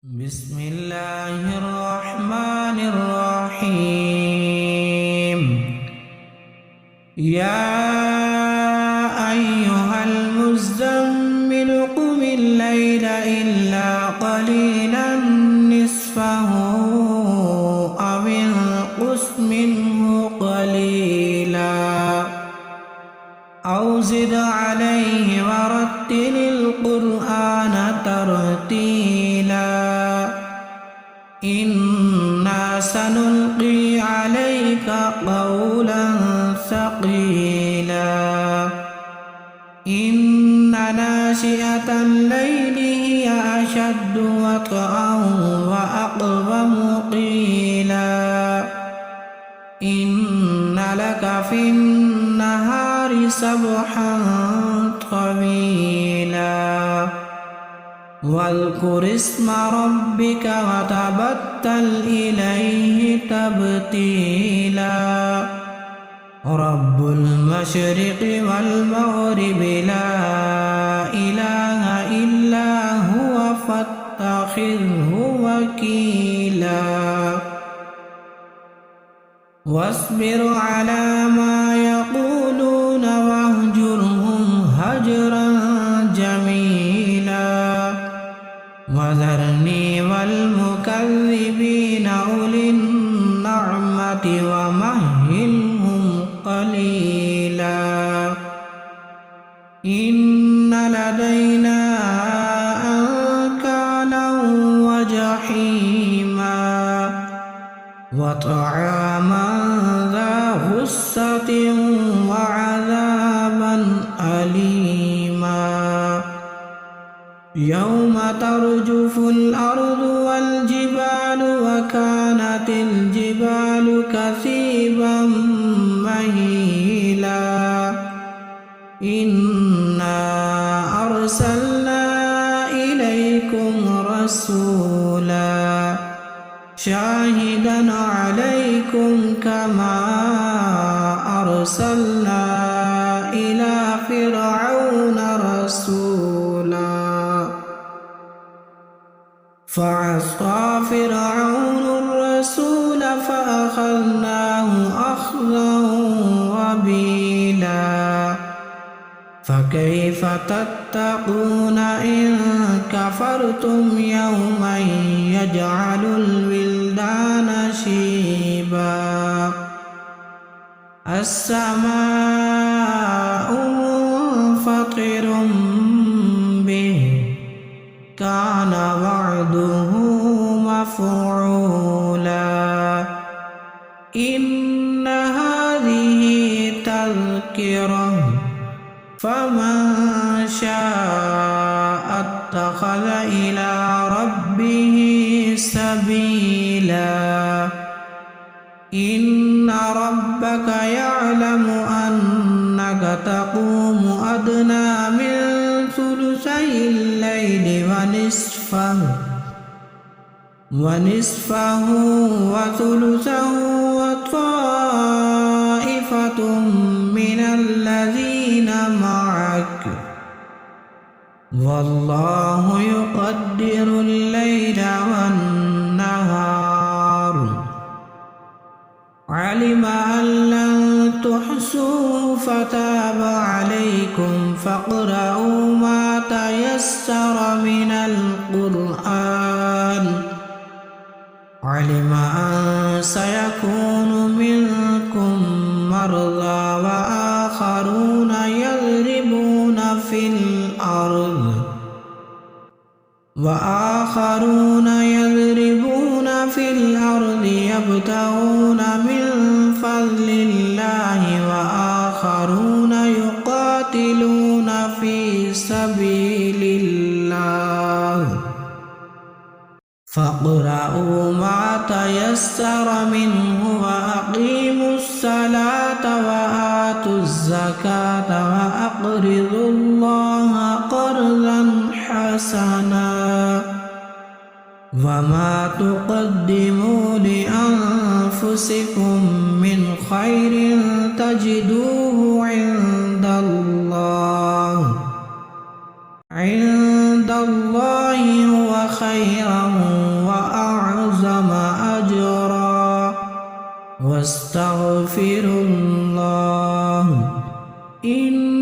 بسم الله الرحمن الرحيم. يا أيها المزمل قم الليل إلا قليلا نصفه أو انقص منه قليلا أو زد عليه ورتل القرآن ترتيلا إنا سنلقي عليك قولا ثقيلا إن ناشئة الليل هي أشد وطئا وأقوم قيلا إن لك في النهار سبحا طويلا واذكر اسم ربك وتبتل إليه تبتيلا رب المشرق والمغرب لا إله إلا هو فاتخذه وكيلا واصبر على ما يقولون واهجرهم هجرا جميلا وذرني والمكذبين أولي النعمة ومهلهم قليلا إن لدينا أنكالا وجحيما وطعاما ذا غصة وعذابا أليما يوم ترجف الأرض والجبال وكانت الجبال كثيبا مهيلا إنا أرسلنا إليكم رسولا شاهدا عليكم كما أرسلنا إلى فرعون رسولا فعصى فرعون الرسول فأخذناه أخذا وبيلا فكيف تتقون إن كفرتم يوما يجعل الولدان شيبا السماء منفطر به كان وعده مفعولا إن هذه تذكرة فمن شاء اتخذ إلى ربه سبيلا إن ربك يعلم أنك تقوم أدنى من ثلثي الليل ونصفه وثلثه وطائفة من الذين معك والله يقدر الليل والنهار علم أن لن تحصوا فتاب عليكم فاقرؤوا ما تيسر من القرآن علم أن سيكون منكم مرضى وآخرون يضربون في الأرض يبتغون من فضل الله وآخرون يقاتلون في سبيل الله فاقرؤوا ما تيسر منه وأقيموا الصلاة وآتوا الزكاة وأقرضوا الله قرضا حسنا وما تقدموا لأنفسكم من خير تجدوه عند الله هو خيرا واستغفروا الله إن